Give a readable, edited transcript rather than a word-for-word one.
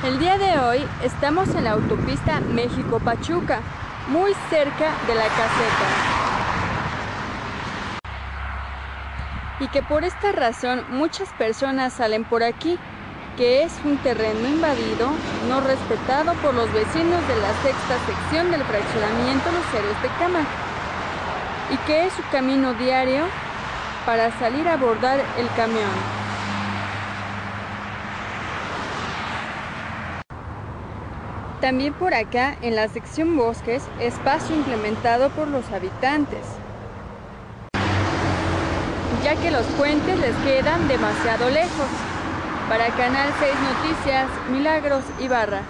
El día de hoy estamos en la autopista México-Pachuca, muy cerca de la caseta. Y que por esta razón muchas personas salen por aquí, que es un terreno invadido, no respetado por los vecinos de la sexta sección del fraccionamiento Los Héroes de Cama, y que es su camino diario para salir a abordar el camión. También por acá, en la sección Bosques, espacio implementado por los habitantes, ya que los puentes les quedan demasiado lejos. Para Canal 6 Noticias, Milagros Ibarra.